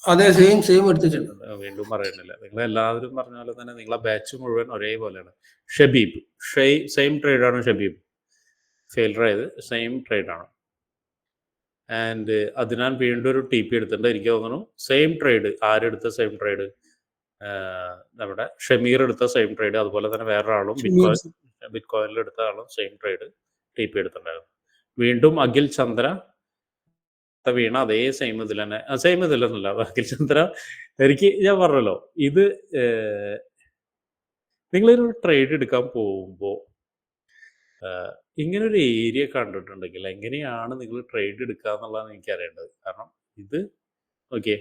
അതെ, സെയിം എടുത്തിട്ടുണ്ട്. വീണ്ടും പറയുന്നില്ല. നിങ്ങൾ എല്ലാവരും പറഞ്ഞ പോലെ തന്നെ നിങ്ങളെ ബാച്ച് മുഴുവൻ ഒരേപോലെയാണ്. ഷബീബ് സെയിം ട്രേഡാണ്. ഷബീബ് ഫെയിലർ ആയത് സെയിം ട്രേഡാണ്. ആൻഡ് അതിനാൽ വീണ്ടും ഒരു TP എടുത്തിട്ടുണ്ട്. എനിക്ക് തോന്നുന്നു സെയിം ട്രേഡ്. ആരെടുത്ത സെയിം ട്രേഡ്? നമ്മുടെ ഷമീർ എടുത്ത സെയിം ട്രേഡ്. അതുപോലെ തന്നെ വേറൊരാളും ബിറ്റ്കോയിനിൽ എടുത്ത ആളും സെയിം ട്രേഡ് TP എടുത്തിട്ടുണ്ടായിരുന്നു. വീണ്ടും അഖിൽ ചന്ദ്ര വീണ അതേ സെയിം ഇതിൽ തന്നെ. സെയിം ഇതിലൊന്നുമില്ല. അഖിൽ ചന്ദ്ര ഞാൻ പറഞ്ഞല്ലോ, ഇത് നിങ്ങളൊരു ട്രേഡ് എടുക്കാൻ പോകുമ്പോൾ ഇങ്ങനൊരു ഏരിയ കണ്ടിട്ടുണ്ടെങ്കിൽ എങ്ങനെയാണ് നിങ്ങൾ ട്രേഡ് എടുക്കുക എന്നുള്ളതാണ് എനിക്കറിയേണ്ടത്. കാരണം ഇത് ഓക്കെ,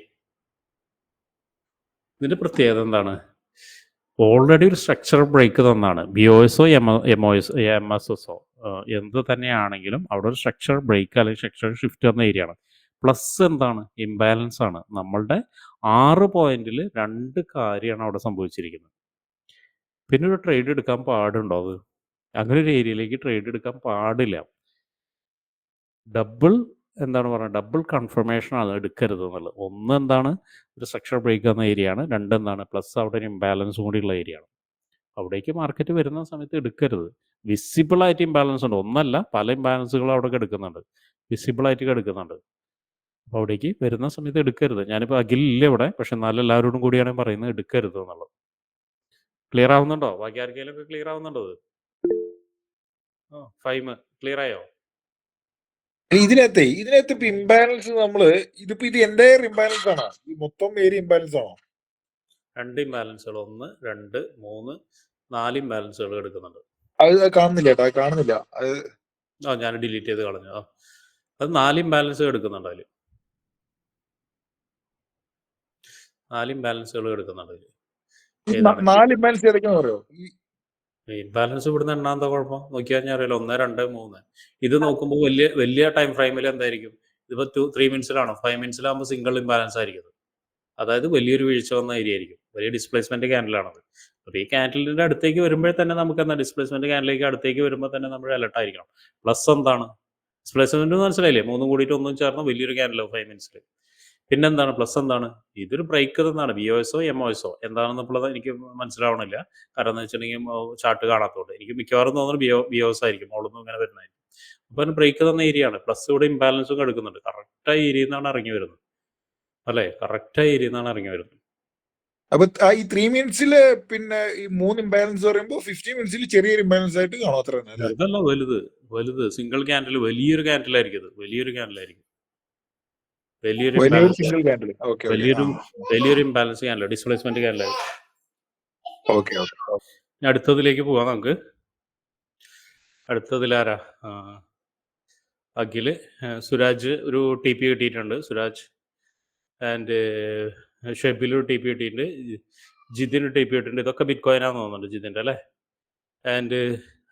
ഇതിൻ്റെ പ്രത്യേകത എന്താണ്? ഓൾറെഡി ഒരു സ്ട്രക്ചർ ബ്രേക്ക് തന്നാണ്. BOSO MSSO എന്ത് തന്നെയാണെങ്കിലും അവിടെ ഒരു സ്ട്രക്ചർ ബ്രേക്ക് അല്ലെങ്കിൽ സ്ട്രക്ചർ ഷിഫ്റ്റ് വന്ന ഏരിയ ആണ്. പ്ലസ് എന്താണ്? ഇംബാലൻസ് ആണ്. നമ്മളുടെ 6 പോയിന്റിൽ 2 കാര്യമാണ് അവിടെ സംഭവിച്ചിരിക്കുന്നത്. പിന്നെ ഒരു ട്രേഡ് എടുക്കാൻ പാടുണ്ടോ? അത് അങ്ങനെ ഒരു ഏരിയയിലേക്ക് ട്രേഡ് എടുക്കാൻ പാടില്ല. ഡബിൾ കൺഫർമേഷൻ ആണ് എടുക്കരുത് എന്നുള്ളത്. ഒന്ന് എന്താണ്? ഒരു സ്ട്രക്ചർ ബ്രേക്ക് വന്ന ഏരിയ ആണ്. 2 എന്താണ്? പ്ലസ് അവിടെ ഒരു ഇംബാലൻസും കൂടിയുള്ള ഏരിയ ആണ്. അവിടേക്ക് മാർക്കറ്റ് വരുന്ന സമയത്ത് എടുക്കരുത്. വിസിബിളായിട്ട് ഇംബാലൻസ് ഉണ്ട്. ഒന്നല്ല, പല ഇംബാലൻസുകളും അവിടെ എടുക്കുന്നുണ്ട്, വിസിബിളായിട്ട് എടുക്കുന്നുണ്ട്. അപ്പോൾ അവിടേക്ക് വരുന്ന സമയത്ത് എടുക്കരുത്. ഞാനിപ്പോൾ അഖിലില്ല ഇവിടെ, പക്ഷെ എന്നാലും എല്ലാവരോടും കൂടിയാണ് പറയുന്നത് എടുക്കരുത് എന്നുള്ളത്. ക്ലിയർ ആവുന്നുണ്ടോ? ബാക്കി ആർക്കെങ്കിലും ഒക്കെ ക്ലിയർ ആവുന്നുണ്ടോ? ഫൈം ക്ലിയർ ആയോ? ഇതിനകത്ത് ഇപ്പൊ ഇംബാലൻസ് ഇതിപ്പോ ഇത് എൻ്റയർ ഇംബാലൻസ് ആണോ? ഈ മൊത്തം ഏരിയ ഇംബാലൻസ് ആണോ? 2 ഇംബാലൻസുകൾ, 1, 2, 3, 4 ഇംബാലൻസുകൾ എടുക്കുന്നുണ്ട്. അത് കാണുന്നില്ല കേട്ടോ, കാണുന്നില്ല. ഞാൻ ഡിലീറ്റ് ചെയ്ത് കളഞ്ഞു. അത് 4 ഇംബാലൻസ് എടുക്കുന്നുണ്ട് അതിൽ. 4 ഇംബാലൻസുകൾ എടുക്കുന്നുണ്ട് അതിൽ. ഏതാണ്? 4 ഇംബാലൻസ് ഏതൊക്കെയാന്ന് പറയോ? ഇംബാലൻസ് ഇവിടുന്ന് എണ്ണാൻ എന്താ കുഴപ്പം? നോക്കിയാൽ ഞാൻ അറിയാലോ 1, 2, 3. ഇത് നോക്കുമ്പോൾ വലിയ വലിയ ടൈം ഫ്രെയിമിൽ എന്തായിരിക്കും? ഇതിപ്പോൾ 3 മിനിറ്റ്സിലാണോ 5 മിനിറ്റ്സിലാകുമ്പോൾ സിംഗിൾ ഇംബാലൻസ് ആയിരിക്കും. അതായത് വലിയൊരു വീഴ്ച വന്ന ഏരിയ ആയിരിക്കും. വലിയ ഡിസ്പ്ലേസ്മെന്റ് ക്യാൻഡിലാണത്. അപ്പോൾ ഈ ക്യാൻഡിലിന്റെ അടുത്തേക്ക് വരുമ്പോൾ തന്നെ നമുക്ക് എന്താ ഡിസ്പ്ലേസ്മെന്റ് ക്യാൻഡിലേക്ക് അടുത്തേക്ക് വരുമ്പോൾ തന്നെ നമ്മൾ അലർട്ട് ആയിരിക്കണം. പ്ലസ് എന്താണ്? ഡിസ്പ്ലേസ്മെന്റ് മനസ്സിലായില്ലേ? 3 കൂടിയിട്ട് 1 ചേർന്ന് വലിയൊരു ക്യാൻഡിലോ 5 മിനിറ്റ്സിൽ. പിന്നെന്താണ് പ്ലസ് എന്താണ്? ഇതൊരു ബ്രേക്ക് തന്നാണ്. BOSO MOSO എന്താണെന്നുള്ളത് എനിക്ക് മനസ്സിലാവണില്ല. കാരണം എന്ന് വെച്ചിട്ടുണ്ടെങ്കിൽ ചാർട്ട് കാണാത്തതുകൊണ്ട് എനിക്ക് മിക്കവാറും തോന്നുന്നു BOS ആയിരിക്കും. മുകളിൽ ഇങ്ങനെ വരുന്നതായിരിക്കും. അപ്പോൾ അതിന് ബ്രേക്ക് തന്ന ഏരിയ ആണ്. പ്ലസ് ഇവിടെ ഇംബാലൻസും എടുക്കുന്നുണ്ട്. കറക്റ്റായി ഏരിയയിൽ നിന്നാണ് ഇറങ്ങി വരുന്നത് അല്ലേ? കറക്റ്റായി ഏരിയയിൽ നിന്നാണ് ഇറങ്ങി വരുന്നത്. അപ്പൊ ഈ 3 മിനിറ്റ്സില് പിന്നെ ഈ 3 ഇംബാലൻസ് പറയുമ്പോൾ 15 മിനിറ്റ്സിൽ ചെറിയൊരു ഇംബാലൻസ് ആയിട്ട് കാണും അത്ര തന്നെ അല്ലേ? ഇതല്ല വലുത് സിംഗിൾ ക്യാൻഡിൽ വലിയൊരു ക്യാൻഡിലായിരിക്കും. ഇത് വലിയൊരു ക്യാൻഡിലായിരിക്കും. വലിയൊരു വലിയൊരു ഇംബാലൻസ് സിംഗിൾ ക്യാൻഡിൽ. ഓക്കെ വലിയൊരു ഇംബാലൻസ് ക്യാൻഡിൽ ഡിസ്പ്ലേസ്മെന്റ് ക്യാൻഡിലായിരിക്കും. Okay okay. ഇനി അടുത്തതിലേക്ക് പോവാം നമുക്ക്. അടുത്തതിലാരാ? അഖില്, സുരാജ് ഒരു TP കിട്ടിയിട്ടുണ്ട്. സുരാജ് ആൻഡ് ഷെബിൽ ഒരു TP കിട്ടിയിട്ടുണ്ട്. ജിതിന് ഒരു TP കിട്ടിയിട്ടുണ്ട്. ഇതൊക്കെ ബിറ്റ് കോയിനാന്ന് തോന്നുന്നുണ്ട് ജിതിൻ്റെ അല്ലേ? ആൻഡ്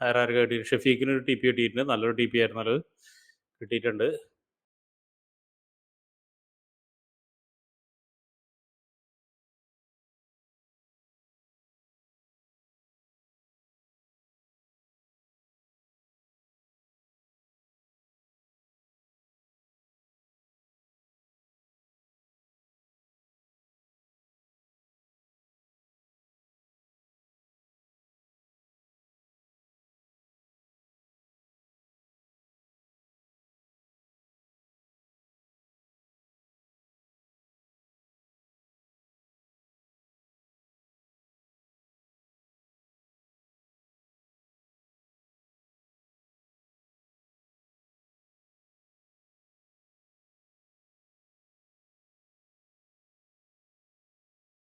ആരൊക്കെ കിട്ടിയിട്ടുണ്ട്? ഷെഫീഖിന് ഒരു TP കിട്ടിയിട്ടുണ്ട്. നല്ലൊരു TP ആയിരുന്നു അത് കിട്ടിയിട്ടുണ്ട്.